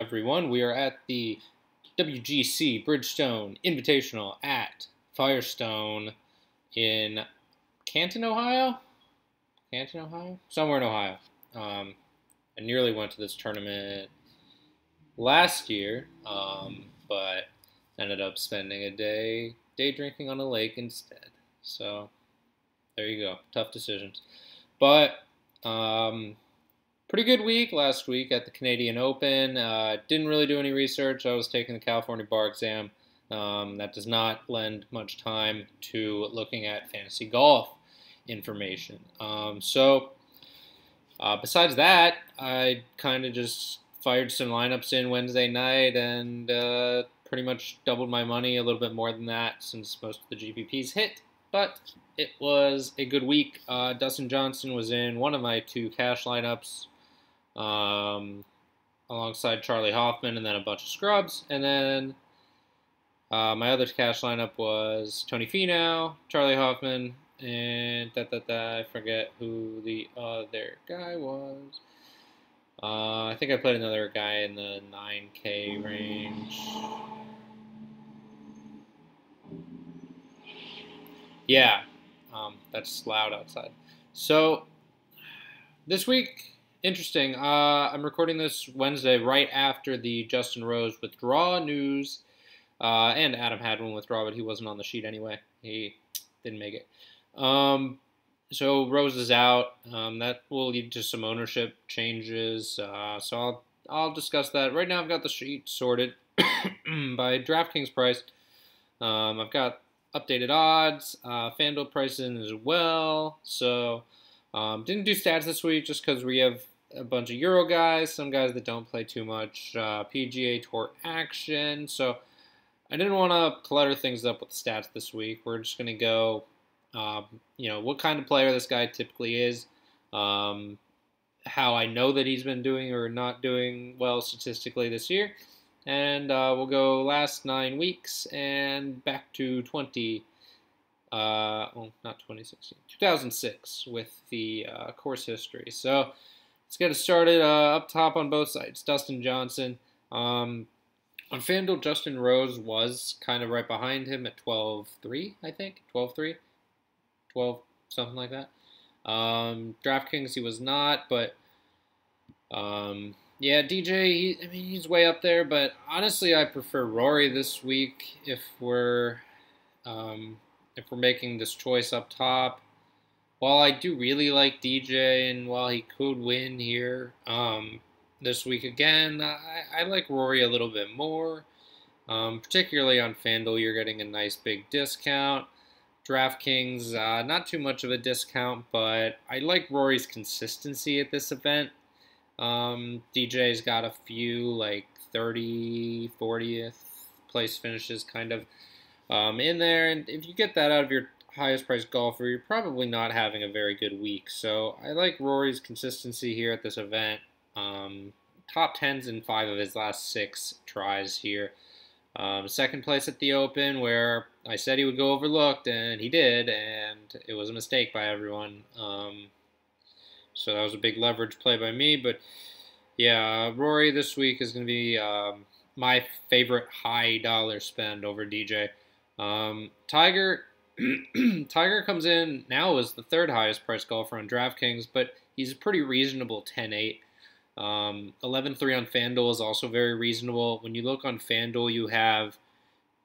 everyone. We are at the WGC Bridgestone Invitational at Firestone in Canton, Ohio? Somewhere in Ohio. I nearly went to this tournament last year, but ended up spending a day drinking on a lake instead. So there you go. Tough decisions. But pretty good week last week at the Canadian Open. Didn't really do any research. I was taking the California bar exam. That does not lend much time to looking at fantasy golf information. Besides that, I kind of just fired some lineups in Wednesday night and pretty much doubled my money, a little bit more than that since most of the GPPs hit. But it was a good week. Dustin Johnson was in one of my two cash lineups alongside Charlie Hoffman and then a bunch of scrubs. And then my other cash lineup was Tony Finau, Charlie Hoffman, and I forget who the other guy was. I think I played another guy in the 9K range. Yeah, that's loud outside. So this week, interesting. I'm recording this Wednesday right after the Justin Rose withdrawal news, and Adam had one withdraw, but he wasn't on the sheet anyway. He didn't make it. So Rose is out. That will lead to some ownership changes. So I'll discuss that. Right now I've got the sheet sorted by DraftKings price. I've got updated odds, FanDuel pricing as well. So didn't do stats this week just because we have a bunch of Euro guys, some guys that don't play too much, PGA Tour action. So I didn't want to clutter things up with stats this week. We're just going to go, what kind of player this guy typically is, how I know that he's been doing or not doing well statistically this year. And we'll go last 9 weeks and back to 2006 with the course history. So let's get it started up top on both sides. Dustin Johnson. On FanDuel, Justin Rose was kind of right behind him at 12-3, I think. 12-3? 12, something like that. DraftKings, he was not, but yeah, DJ, he's way up there, but honestly, I prefer Rory this week if we're making this choice up top. While I do really like DJ, and while he could win here this week again, I like Rory a little bit more. Particularly on FanDuel, you're getting a nice big discount. DraftKings, not too much of a discount, but I like Rory's consistency at this event. DJ's got a few like 30th, 40th place finishes kind of in there, and if you get that out of your highest priced golfer, you're probably not having a very good week. So I like Rory's consistency here at this event. Top 10s in 5 of his last 6 tries here. Second place at the Open, where I said he would go overlooked, and he did, and it was a mistake by everyone. So that was a big leverage play by me. But yeah, Rory this week is going to be my favorite high dollar spend over DJ. Tiger comes in now as the 3rd highest priced golfer on DraftKings, but he's a pretty reasonable 10-8. 11-3 on FanDuel is also very reasonable. When you look on FanDuel, you have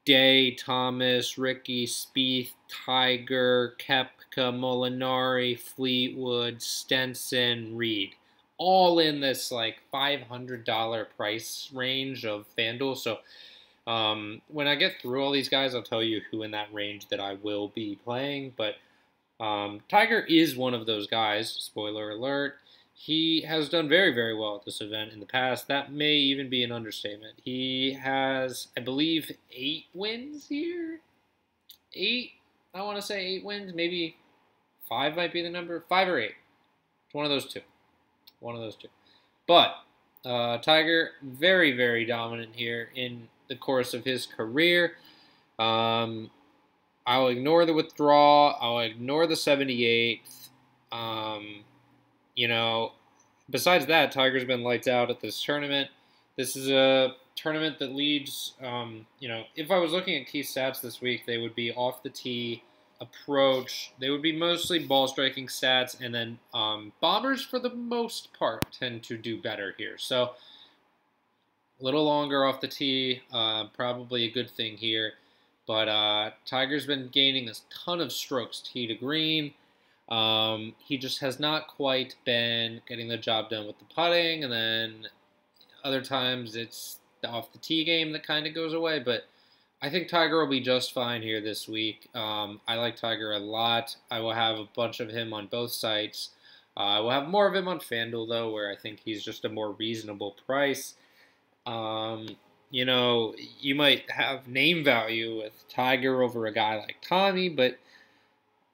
Day, Thomas, Ricky, Spieth, Tiger, Koepka, Molinari, Fleetwood, Stenson, Reed, all in this like $500 price range of FanDuel. So when I get through all these guys, I'll tell you who in that range that I will be playing. But Tiger is one of those guys. Spoiler alert. He has done very, very well at this event in the past. That may even be an understatement. He has, I believe, 8 wins here. 8? I want to say 8 wins. Maybe 5 might be the number. 5 or 8. It's one of those two. But Tiger, very, very dominant here in the course of his career. I'll ignore the withdrawal. I'll ignore the 78th. Besides that, Tiger's been lights out at this tournament. This is a tournament that leads, if I was looking at key stats this week, they would be off the tee, approach. They would be mostly ball striking stats, and then bombers, for the most part, tend to do better here. So a little longer off the tee, probably a good thing here. But Tiger's been gaining a ton of strokes tee to green. He just has not quite been getting the job done with the putting, and then other times it's the off the tee game that kind of goes away. But I think Tiger will be just fine here this week. I like Tiger a lot. I will have a bunch of him on both sites. I will have more of him on FanDuel, though, where I think he's just a more reasonable price. You might have name value with Tiger over a guy like Tommy, but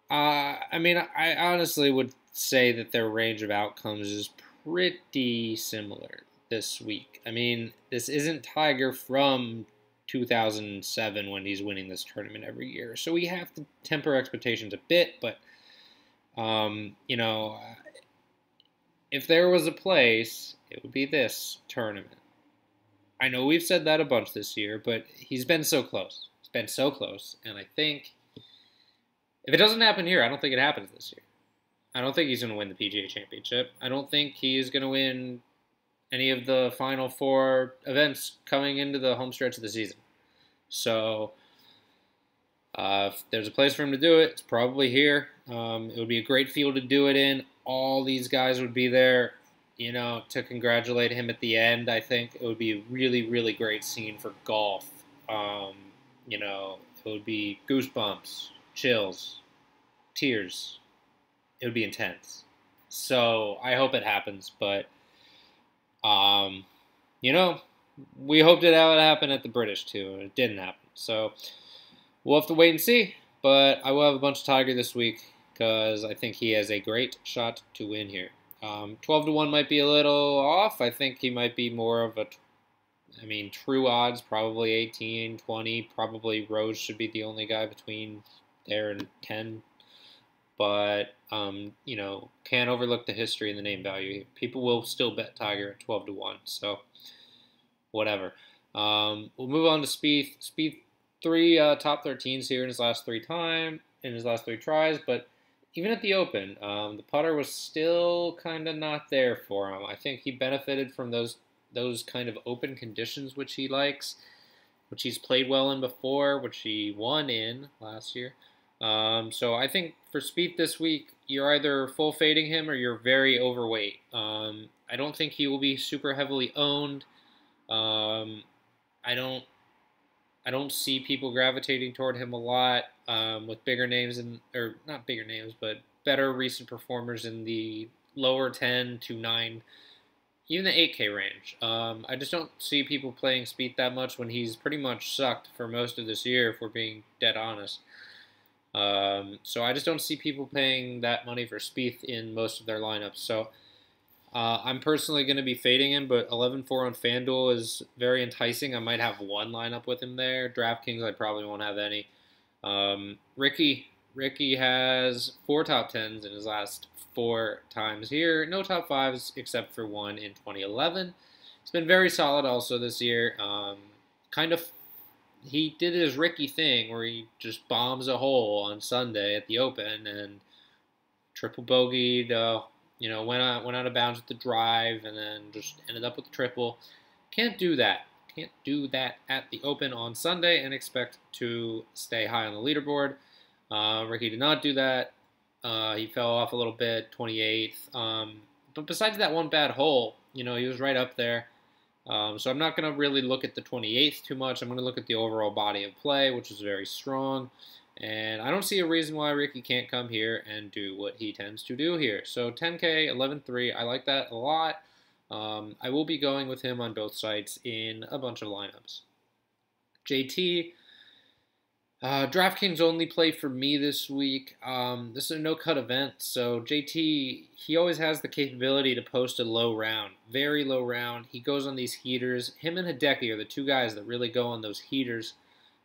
I honestly would say that their range of outcomes is pretty similar this week. I mean, this isn't Tiger from 2007 when he's winning this tournament every year, so we have to temper expectations a bit, but, if there was a place, it would be this tournament. I know we've said that a bunch this year, but he's been so close. He's been so close, and I think if it doesn't happen here, I don't think it happens this year. I don't think he's going to win the PGA Championship. I don't think he's going to win any of the final 4 events coming into the home stretch of the season. So if there's a place for him to do it, it's probably here. It would be a great field to do it in. All these guys would be there, to congratulate him at the end. I think it would be a really, really great scene for golf. It would be goosebumps, chills, tears. It would be intense. So I hope it happens, but we hoped it would happen at the British too, and it didn't happen. So we'll have to wait and see. But I will have a bunch of Tiger this week because I think he has a great shot to win here. 12-1 might be a little off. I think he might be more of true odds, probably 18, 20. Probably Rose should be the only guy between there and 10. But, can't overlook the history and the name value. People will still bet Tiger at 12-1. So, whatever. We'll move on to Spieth. Spieth, 3 top 13s here in his last 3 tries. But even at the Open, the putter was still kind of not there for him. I think he benefited from those kind of open conditions, which he likes, which he's played well in before, which he won in last year. So I think for Spieth this week, you're either full fading him or you're very overweight. I don't think he will be super heavily owned. I don't see people gravitating toward him a lot with bigger names or not bigger names, but better recent performers in the lower 10 to 9, even the 8K range. I just don't see people playing Spieth that much when he's pretty much sucked for most of this year, if we're being dead honest. So I just don't see people paying that money for Spieth in most of their lineups. So I'm personally going to be fading him, but 11-4 on FanDuel is very enticing. I might have one lineup with him there. DraftKings, I probably won't have any. Ricky has 4 top 10s in his last 4 times here. No top 5s except for one in 2011. He's been very solid also this year. He did his Ricky thing where he just bombs a hole on Sunday at the Open and triple bogeyed, went out of bounds with the drive and then just ended up with the triple. Can't do that. Can't do that at the Open on Sunday and expect to stay high on the leaderboard. Ricky did not do that. He fell off a little bit, 28th. But besides that one bad hole, he was right up there. So I'm not going to really look at the 28th too much. I'm going to look at the overall body of play, which is very strong. And I don't see a reason why Ricky can't come here and do what he tends to do here. So 10K, 11-3, I like that a lot. I will be going with him on both sites in a bunch of lineups. JT, DraftKings only play for me this week. This is a no-cut event, so JT, he always has the capability to post a low round, very low round. He goes on these heaters. Him and Hideki are the 2 guys that really go on those heaters,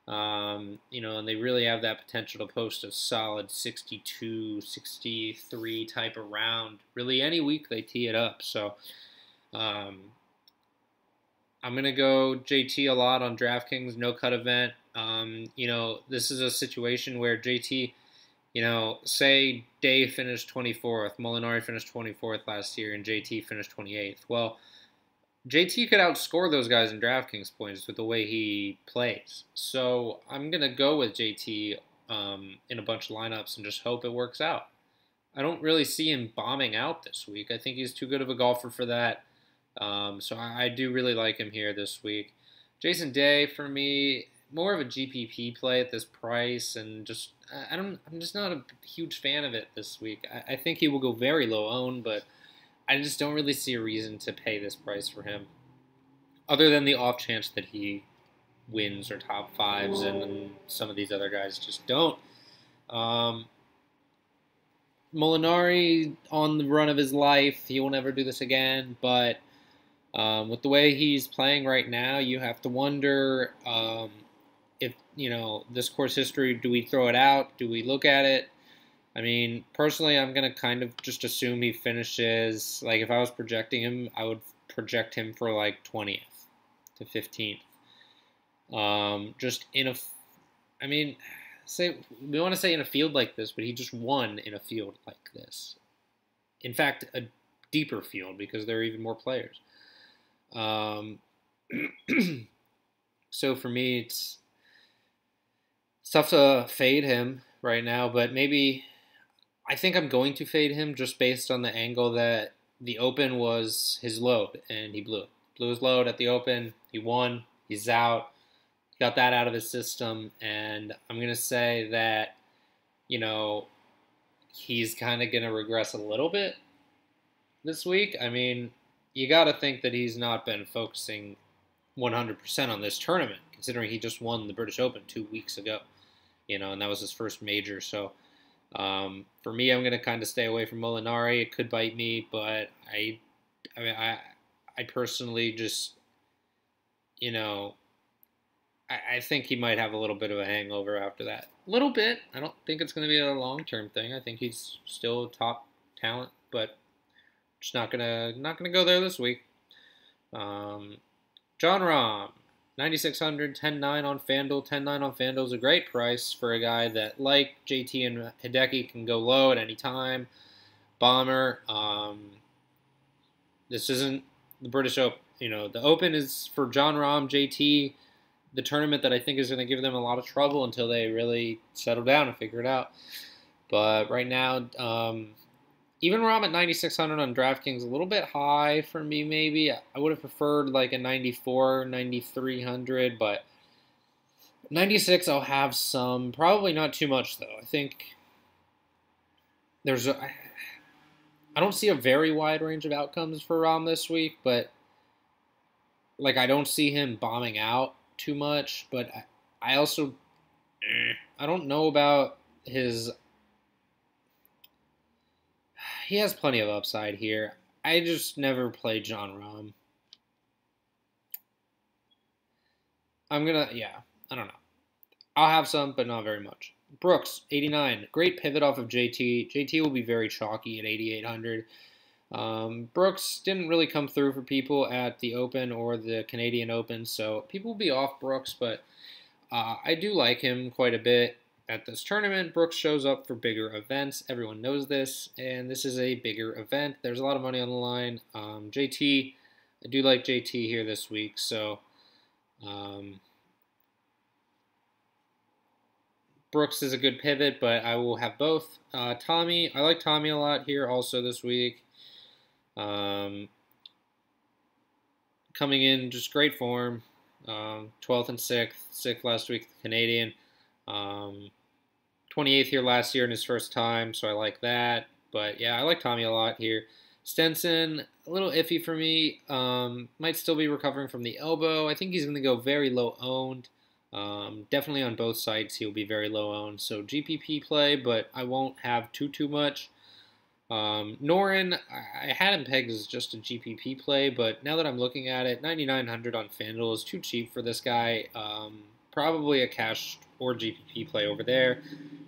and they really have that potential to post a solid 62, 63 type of round. Really, any week they tee it up, so I'm going to go JT a lot on DraftKings, no cut event. This is a situation where JT, say Day finished 24th, Molinari finished 24th last year, and JT finished 28th. Well, JT could outscore those guys in DraftKings points with the way he plays. So I'm going to go with JT in a bunch of lineups and just hope it works out. I don't really see him bombing out this week. I think he's too good of a golfer for that. So I do really like him here this week. Jason Day, for me, more of a GPP play at this price, and just I'm just not a huge fan of it this week. I think he will go very low owned, but I just don't really see a reason to pay this price for him, other than the off chance that he wins or top fives, and then some of these other guys just don't. Molinari on the run of his life, he will never do this again, but with the way he's playing right now, you have to wonder if, this course history, do we throw it out? Do we look at it? I mean, personally, I'm going to kind of just assume he finishes, like if I was projecting him, I would project him for like 20th to 15th. We want to say in a field like this, but he just won in a field like this. In fact, a deeper field because there are even more players. So for me, it's tough to fade him right now, but maybe I think I'm going to fade him just based on the angle that the Open was his load, and he blew it. Blew his load at the Open. He won. He's out. Got that out of his system, and I'm going to say that, he's kind of going to regress a little bit this week. I mean, you got to think that he's not been focusing 100% on this tournament, considering he just won the British Open 2 weeks ago, and that was his first major. So for me, I'm going to kind of stay away from Molinari. It could bite me, but I personally just, I think he might have a little bit of a hangover after that. A little bit. I don't think it's going to be a long-term thing. I think he's still a top talent, but just not gonna go there this week. John Rahm, 9,600, 10.9 on FanDuel. 10.9 on FanDuel is a great price for a guy that, like JT and Hideki, can go low at any time. Bomber. This isn't the British Open. The Open is for John Rahm, JT, the tournament that I think is going to give them a lot of trouble until they really settle down and figure it out. But right now, even Rahm at 9,600 on DraftKings, a little bit high for me maybe. I would have preferred like a 94, 9,300, but 96 I'll have some. Probably not too much though. I think I don't see a very wide range of outcomes for Rahm this week, but I don't see him bombing out too much, but I also I don't know about his. He has plenty of upside here. I just never played John Rahm. I don't know. I'll have some, but not very much. Brooks, 89. Great pivot off of JT. JT will be very chalky at 8,800. Brooks didn't really come through for people at the Open or the Canadian Open, so people will be off Brooks, but I do like him quite a bit. At this tournament, Brooks shows up for bigger events. Everyone knows this, and this is a bigger event. There's a lot of money on the line. JT, I do like JT here this week, so Brooks is a good pivot, but I will have both. Tommy, I like Tommy a lot here also this week. Coming in just great form. 12th and 6th. 6th last week, the Canadian. 28th here last year in his first time, so I like that. But yeah, I like Tommy a lot here. Stenson, a little iffy for me. Might still be recovering from the elbow. I think he's going to go very low owned. Definitely on both sides he'll be very low owned. So GPP play, but I won't have too much. Norin, I had him pegged as just a GPP play, but now that I'm looking at it, 9,900 on FanDuel is too cheap for this guy. Probably a cash or GPP play over there,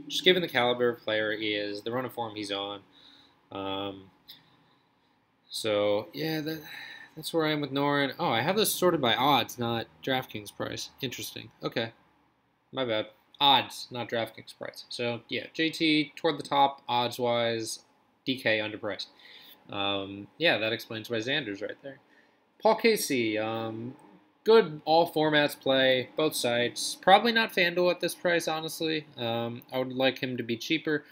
just given the caliber of player he is, the run of form he's on. So yeah, That's where I am with Norin. Oh, I have this sorted by odds, not DraftKings price. Interesting. Okay. My bad. Odds, not DraftKings price. So, yeah, JT toward the top, odds-wise, DK underpriced. Yeah, that explains why Xander's right there. Paul Casey, good all formats play, both sites. Probably not FanDuel at this price, honestly. I would like him to be cheaper,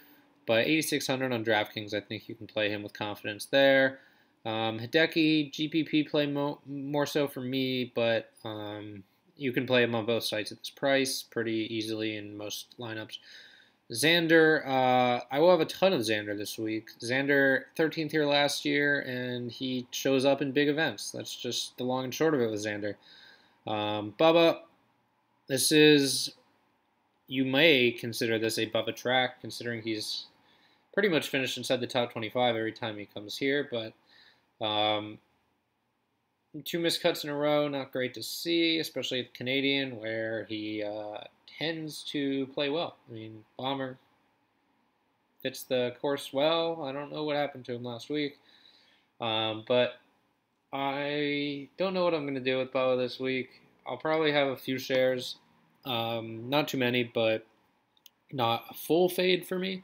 but 8,600 on DraftKings, I think you can play him with confidence there. Hideki, GPP play more so for me, but you can play him on both sides at this price pretty easily in most lineups. Xander, I will have a ton of Xander this week. Xander, 13th here last year, and he shows up in big events. That's just the long and short of it with Xander. Bubba, this is, you may consider this a Bubba track, considering he's pretty much finished inside the top 25 every time he comes here, but 2 missed cuts in a row, not great to see, especially at the Canadian, where he tends to play well. I mean, Bomber fits the course well. I don't know what happened to him last week, but I don't know what I'm going to do with Bubba this week. I'll probably have a few shares, not too many, but not a full fade for me.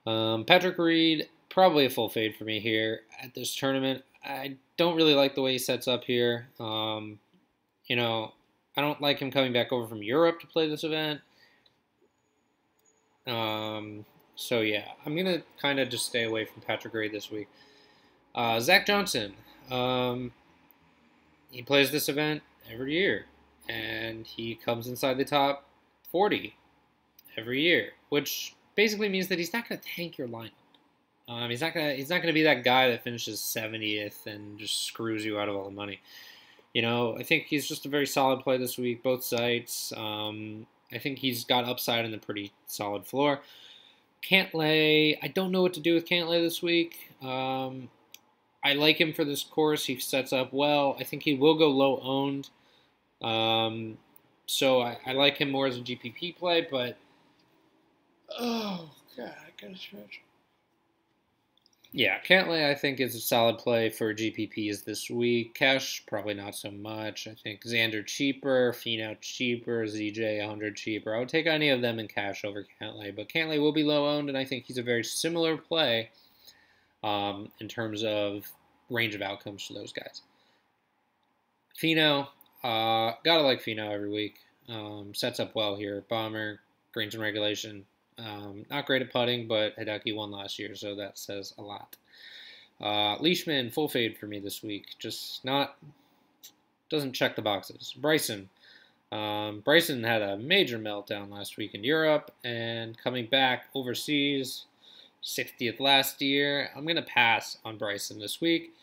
Patrick Reed, probably a full fade for me here at this tournament. I don't really like the way he sets up here. You know, I don't like him coming back over from Europe to play this event. So yeah, I'm gonna kind of just stay away from Patrick Reed this week. Zach Johnson, he plays this event every year, and he comes inside the top 40 every year, which basically means that he's not gonna tank your lineup. He's not gonna be that guy that finishes 70th and just screws you out of all the money. You know, I think he's just a very solid play this week, both sites. I think he's got upside in a pretty solid floor. Cantlay, I don't know what to do with Cantlay this week. I like him for this course. He sets up well. I think he will go low owned. So I like him more as a GPP play, but oh god, I gotta stretch. Yeah, Cantlay I think is a solid play for GPPs this week. Cash, probably not so much. I think Xander cheaper, Finau cheaper, ZJ 100 cheaper. I would take any of them in cash over Cantlay, but Cantlay will be low owned, and I think he's a very similar play in terms of range of outcomes for those guys. Finau, gotta like Finau every week. Sets up well here. Bomber, greens and regulation. Not great at putting, but Hideki won last year, so that says a lot. Leishman, full fade for me this week. Just doesn't check the boxes. Bryson. Bryson had a major meltdown last week in Europe, and coming back overseas, 60th last year. I'm going to pass on Bryson this week.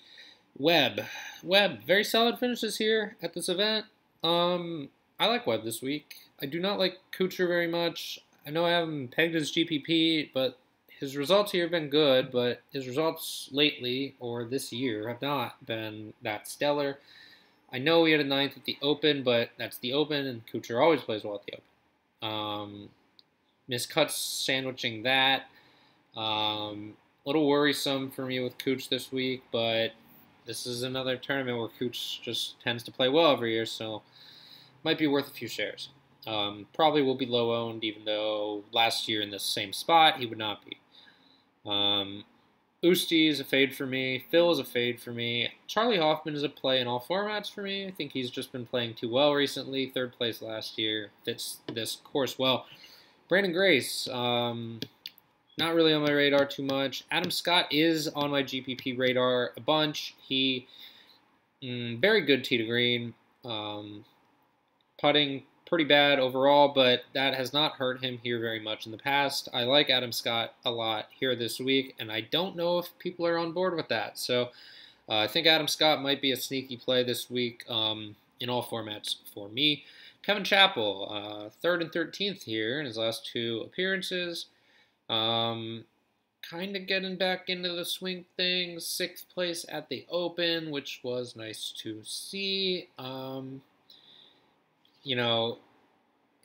Webb, very solid finishes here at this event. I like Webb this week. I do not like Kuchar very much. I know I have him pegged as GPP, but his results here have been good, but his results lately, or this year, have not been that stellar. I know he had a 9th at the Open, but that's the Open, and Kuchar always plays well at the Open. Miscuts sandwiching that. Little worrisome for me with Cooch this week, but this is another tournament where Cooch just tends to play well every year, so might be worth a few shares. Probably will be low owned, even though last year in the same spot he would not be. Usti is a fade for me. Phil is a fade for me. Charlie Hoffman is a play in all formats for me. I think he's just been playing too well recently. 3rd place last year. Fits this course well. Brandon Grace, not really on my radar too much. Adam Scott is on my GPP radar a bunch. He, very good tee to green. Putting pretty bad overall, but that has not hurt him here very much in the past. I like Adam Scott a lot here this week, and I don't know if people are on board with that. So I think Adam Scott might be a sneaky play this week in all formats for me. Kevin Chappell, 3rd and 13th here in his last 2 appearances. Kind of getting back into the swing thing. 6th place at the Open, which was nice to see. You know,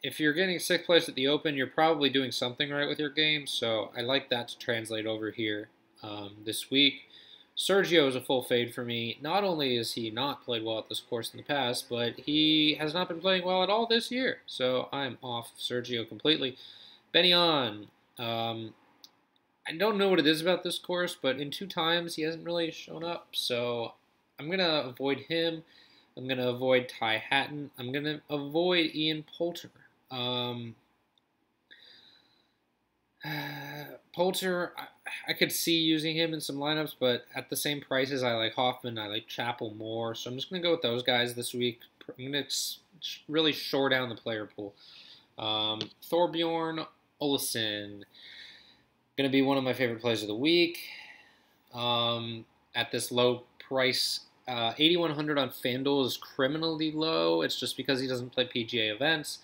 if you're getting 6th place at the Open, you're probably doing something right with your game. So I like that to translate over here this week. Sergio is a full fade for me. Not only has he not played well at this course in the past, but he has not been playing well at all this year. So I'm off Sergio completely. Benny on. I don't know what it is about this course, but in 2 times he hasn't really shown up. So I'm going to avoid him. I'm going to avoid Ty Hatton. I'm going to avoid Ian Poulter. Poulter, I could see using him in some lineups, but at the same prices, I like Hoffman, I like Chappell more, so I'm just going to go with those guys this week. I'm going to really shore down the player pool. Thorbjorn Olesen, going to be one of my favorite plays of the week. At this low price, 8,100 on FanDuel is criminally low. It's just because he doesn't play PGA events.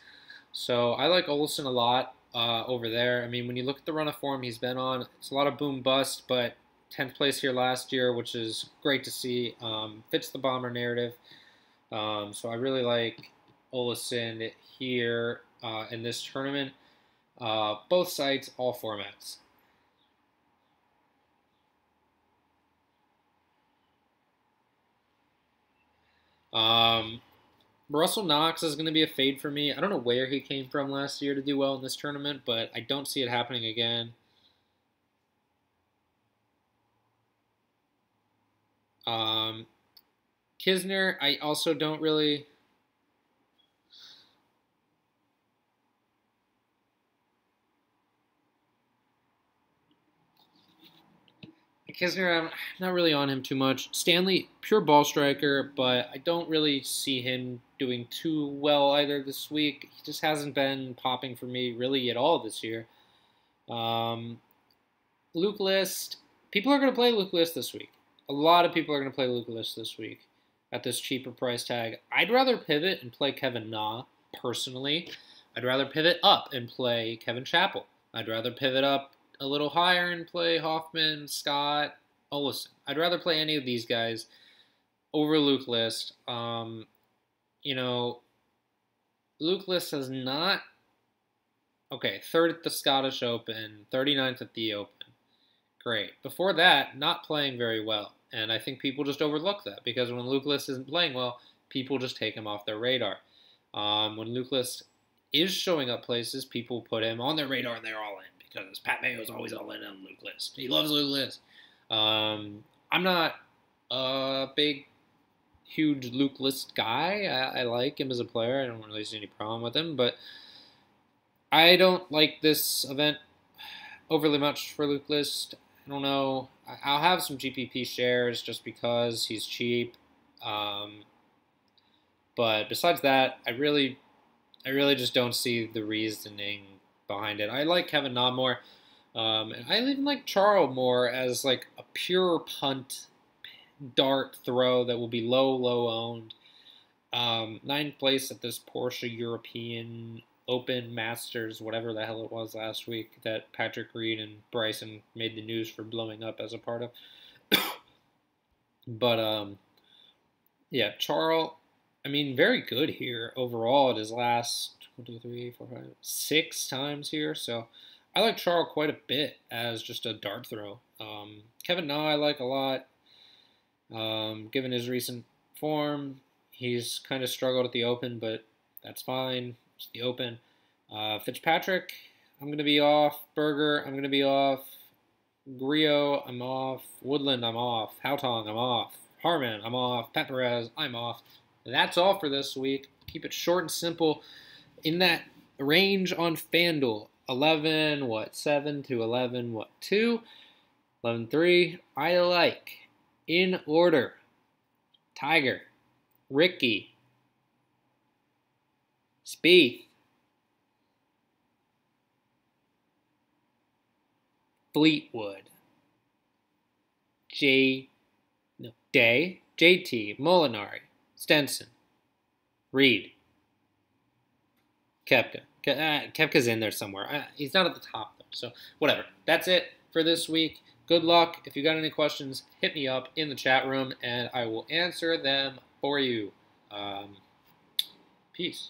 So I like Olesen a lot. Over there. I mean, when you look at the run of form he's been on, it's a lot of boom bust, but 10th place here last year, which is great to see. Fits the bomber narrative. So I really like Olesen here in this tournament. Both sites, all formats. Russell Knox is going to be a fade for me. I don't know where he came from last year to do well in this tournament, but I don't see it happening again. Kisner, I also don't really... Kisner, I'm not really on him too much. Stanley, pure ball striker, but I don't really see him doing too well either this week. He just hasn't been popping for me really at all this year. Luke List, people are going to play Luke List this week. A lot of people are going to play Luke List this week at this cheaper price tag. I'd rather pivot and play Kevin Na, personally. I'd rather pivot up and play Kevin Chappell. I'd rather pivot up a little higher and play Hoffman, Scott, Olesen. I'd rather play any of these guys over Luke List. You know, Luke List has not... Okay, 3rd at the Scottish Open, 39th at the Open. Great. Before that, not playing very well. And I think people just overlook that because when Luke List isn't playing well, people just take him off their radar. When Luke List is showing up places, people put him on their radar and they're all in. Because Pat Mayo's always all in on Luke List. He loves Luke List. I'm not a big, huge Luke List guy. I like him as a player. I don't really see any problem with him. But I don't like this event overly much for Luke List. I don't know. I'll have some GPP shares just because he's cheap. But besides that, I really just don't see the reasoning behind it. I like Kevin Na more. And I even like Charles more as like a pure punt dart throw that will be low owned. 9th place at this Porsche European Open Masters, whatever the hell it was last week that Patrick Reed and Bryson made the news for blowing up as a part of. But yeah, Charles, I mean, very good here overall at his last 1, 2, 3, 4, 5, 6 times here. So I like Charles quite a bit as just a dart throw. Kevin Na I like a lot. Given his recent form, he's kind of struggled at the Open, but that's fine. It's the Open. Fitzpatrick, I'm going to be off. Berger, I'm going to be off. Grillo, I'm off. Woodland, I'm off. Hautong, I'm off. Harman, I'm off. Pat Perez, I'm off. That's all for this week. Keep it short and simple. In that range on FanDuel, 7 to 11, 2, 11-3. I like, in order, Tiger, Ricky, Spieth, Fleetwood, Day, JT, Molinari, Stenson, Reed, Koepka. Koepka's in there somewhere. He's not at the top, though. So, whatever. That's it for this week. Good luck. If you got any questions, hit me up in the chat room, and I will answer them for you. Peace.